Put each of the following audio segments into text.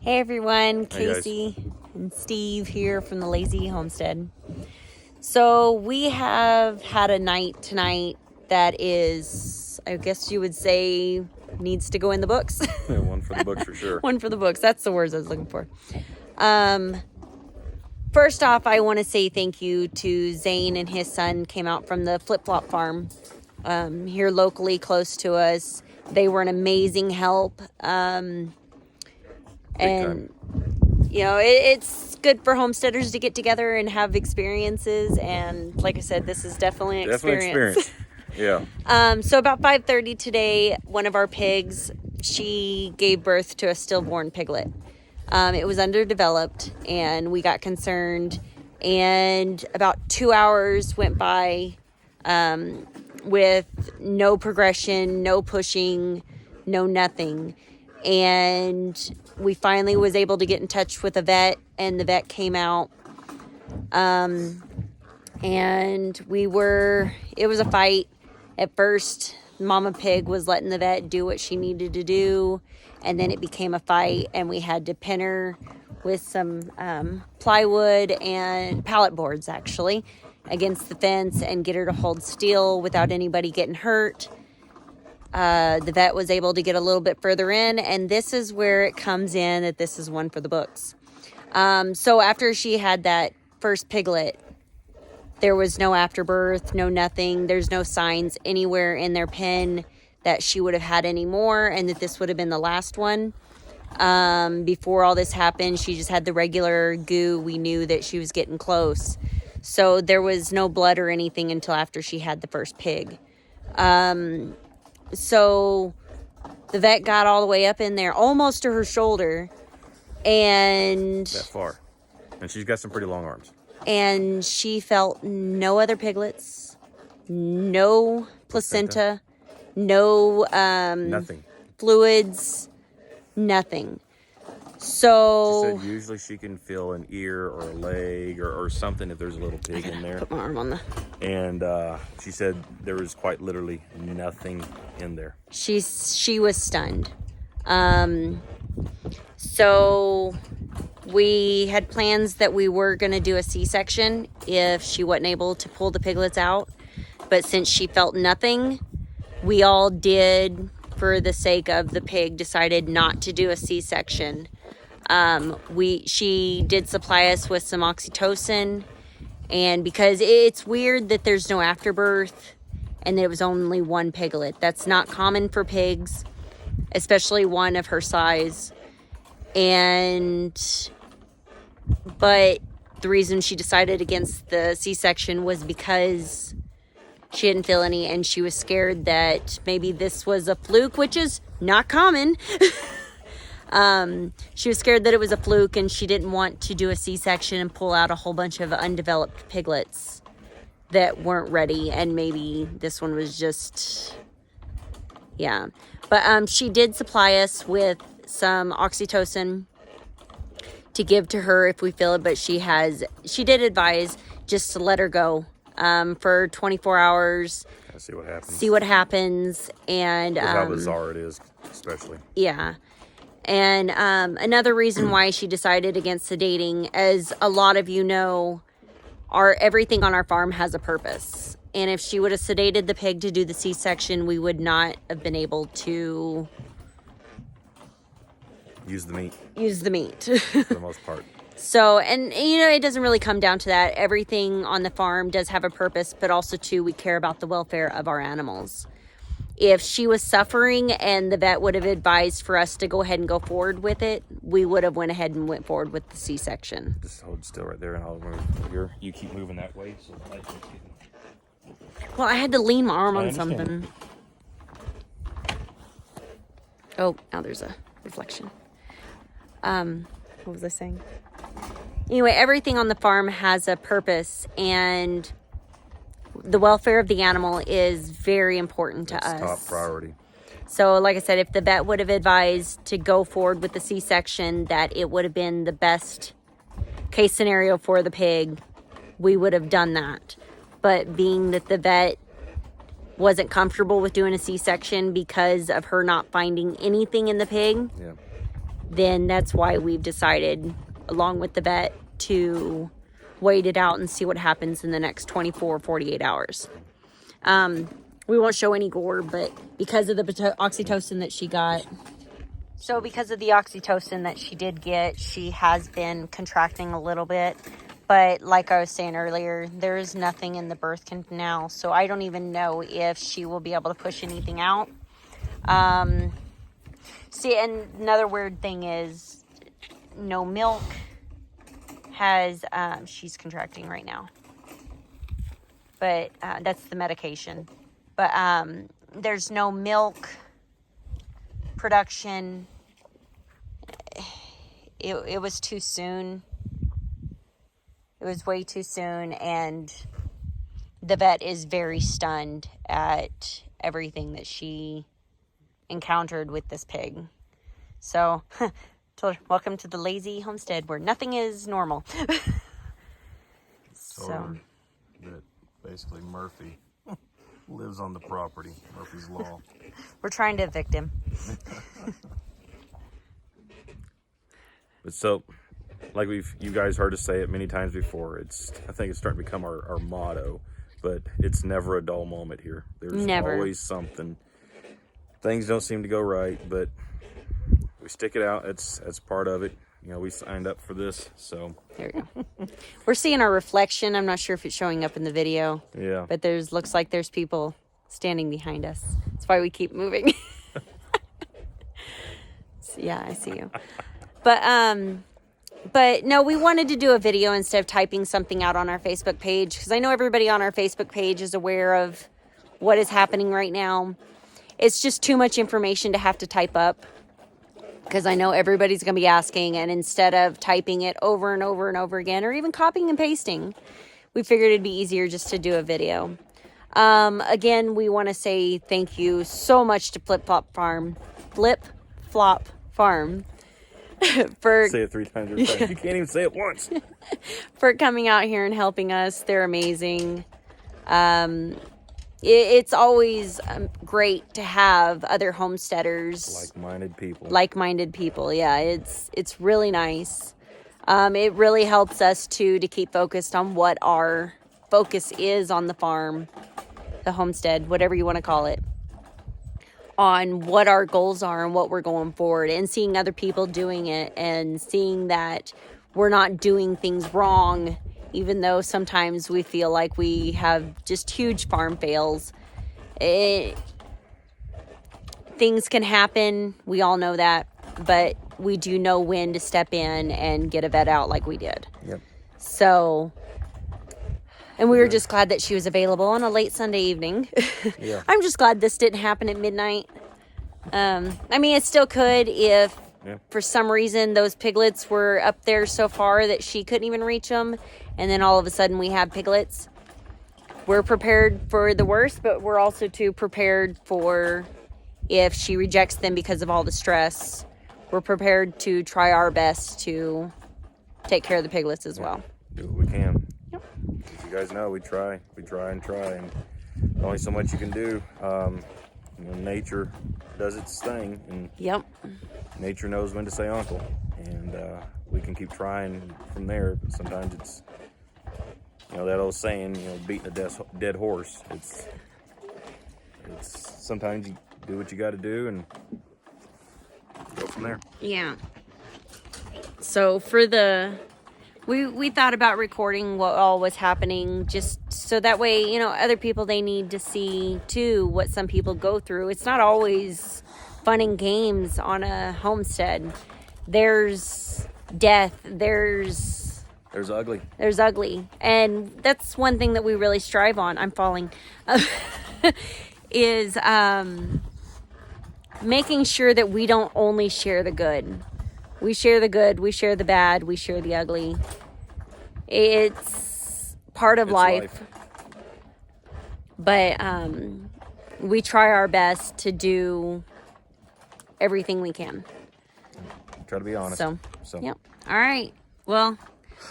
Hey everyone, Hey Casey and Steve here from the Lazy E Homestead. So we have had a night tonight that is, I guess you would say, needs to go in the books. Yeah, one for the books for sure. One for the books. That's the words I was looking for. First off, I want to say thank you to Zane and his son came out from the flip-flop farm here locally close to us. They were an amazing help. Big And time. you know, it's good for homesteaders to get together and have experiences. And like I said, this is definitely an experience. Yeah. So about 5:30 today, one of our pigs, she gave birth to a stillborn piglet. It was underdeveloped, and we got concerned. And about 2 hours went by with no progression, no pushing, no nothing. And we finally was able to get in touch with a vet, and the vet came out. And it was a fight. At first, Mama Pig was letting the vet do what she needed to do, and then it became a fight, and we had to pin her with some plywood and pallet boards, actually, against the fence and get her to hold still without anybody getting hurt. The vet was able to get a little bit further in, and this is where it comes in that this is one for the books. So after she had that first piglet, there was no afterbirth, no nothing. There's no signs anywhere in their pen that she would have had any more and that this would have been the last one. Before all this happened, she just had the regular goo. We knew that she was getting close. So there was no blood or anything until after she had the first pig. So the vet got all the way up in there, almost to her shoulder, and That far. And she's got some pretty long arms. and she felt no other piglets, no placenta, no Nothing. fluids, nothing. She So said usually she can feel an ear or a leg or something if there's a little pig in there. put my arm on the. And she said there was quite literally nothing in there. She was stunned. So we had plans that we were going to do a C-section if she wasn't able to pull the piglets out. But since she felt nothing, we all did, for the sake of the pig, decided not to do a C-section. She did supply us with some oxytocin, and because it's weird that there's no afterbirth and there was only one piglet. That's not common for pigs, especially one of her size. But the reason she decided against the C-section was because she didn't feel any, and she was scared that maybe this was a fluke, which is not common. She was scared that it was a fluke, and she didn't want to do a C-section and pull out a whole bunch of undeveloped piglets that weren't ready, and maybe this one was just, yeah. But she did supply us with some oxytocin to give to her if we feel it, but she did advise just to let her go for 24 hours. See what happens. See what happens, and How bizarre it is, especially. yeah. And another reason why she decided against sedating, as a lot of you know, everything on our farm has a purpose. And if she would have sedated the pig to do the C-section, we would not have been able to Use the meat use the meat. for the most part. So, and you know, it doesn't really come down to that. Everything on the farm does have a purpose, but also too, we care about the welfare of our animals. If she was suffering and the vet would have advised for us to go ahead and go forward with it, we would have went ahead and went forward with the C-section. Just hold still right there, and I'll move here. You keep moving that way, so the light keeps getting. Well, I had to lean my arm I on understand. something. Oh, now there's a reflection. What was I saying? Anyway, everything on the farm has a purpose, and the welfare of the animal is very important to us. Top priority. So, like I said, if the vet would have advised to go forward with the C-section, that it would have been the best case scenario for the pig, we would have done that. But being that the vet wasn't comfortable with doing a C-section because of her not finding anything in the pig, Yeah. then that's why we've decided, along with the vet, to wait it out and see what happens in the next 24 or 48 hours. We won't show any gore, but because of the oxytocin that she got, so because of the oxytocin that she did get, she has been contracting a little bit. But like I was saying earlier, there is nothing in the birth canal, so I don't even know if she will be able to push anything out. See, and another weird thing is no milk has, she's contracting right now. But that's the medication. But there's no milk production. It was too soon. It was way too soon, and the vet is very stunned at everything that she encountered with this pig. So, told her, welcome to the Lazy Homestead, where nothing is normal. So, that basically Murphy lives on the property. Murphy's Law. We're trying to evict him. But so, like you guys heard us say it many times before, I think it's starting to become our motto, but it's never a dull moment here. There's always something. Things don't seem to go right, but we stick it out. That's part of it. You know, we signed up for this, so. There we go. We're seeing our reflection. I'm not sure if it's showing up in the video. Yeah. But looks like there's people standing behind us. That's why we keep moving. Yeah, I see you. But no, we wanted to do a video instead of typing something out on our Facebook page, because I know everybody on our Facebook page is aware of what is happening right now. It's just too much information to have to type up, because I know everybody's going to be asking, and instead of typing it over and over and over again, or even copying and pasting, we figured it'd be easier just to do a video. Again, we want to say thank you so much to Flip Flop Farm for say it 3 times every time. You can't even say it once. For coming out here and helping us. They're amazing. It's always great to have other homesteaders, like-minded people. Yeah, it's really nice. It really helps us to keep focused on what our focus is on the farm, the homestead, whatever you want to call it, on what our goals are and what we're going forward, and seeing other people doing it and seeing that we're not doing things wrong, even though sometimes we feel like we have just huge farm fails. Things can happen. We all know that, but we do know when to step in and get a vet out like we did. Yep. So, and we were just glad that she was available on a late Sunday evening. Yeah. I'm just glad this didn't happen at midnight. I mean, it still could if for some reason those piglets were up there so far that she couldn't even reach them, and then all of a sudden we have piglets. We're prepared for the worst, but we're also too prepared for if she rejects them because of all the stress. We're prepared to try our best to take care of the piglets as well. Do what we can. Yep. As you guys know, we try and there's only so much you can do. Nature does its thing, and nature knows when to say uncle, and we can keep trying from there. But sometimes it's, that old saying, beating a dead horse. It's sometimes you do what you got to do and go from there. Yeah. So we thought about recording what all was happening, just so that way, other people, they need to see too what some people go through. It's not always fun and games on a homestead. There's death. There's ugly. There's ugly. And that's one thing that we really strive on. I'm falling. Is making sure that we don't only share the good. We share the good, we share the bad, we share the ugly. It's part of life. But we try our best to do everything we can. Try to be honest. So. Yep. All right. Well,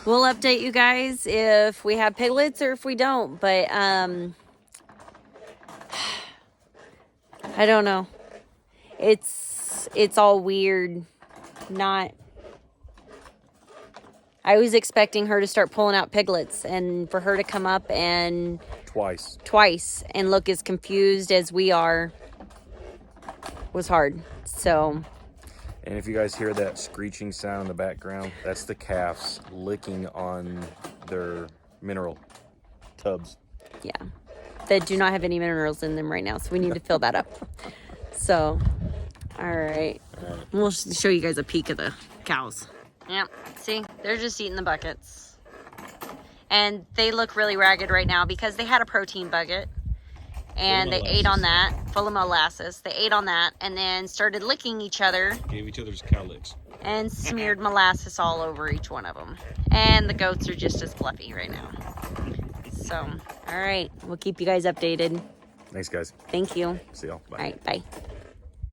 we'll update you guys if we have piglets or if we don't. But I don't know. It's all weird. not. I was expecting her to start pulling out piglets and for her to come up and twice and look as confused as we are was hard. So, and if you guys hear that screeching sound in the background, that's the calves licking on their mineral tubs. Yeah, that do not have any minerals in them right now, so we need to fill that up. So, all right. We'll show you guys a peek of the cows. Yep, see, they're just eating the buckets. And they look really ragged right now because they had a protein bucket. And they ate on that, full of molasses. They ate on that and then started licking each other. Gave each other's cow licks. And smeared molasses all over each one of them. And the goats are just as fluffy right now. So, all right, we'll keep you guys updated. Thanks, guys. Thank you. See y'all. Bye. All right, bye.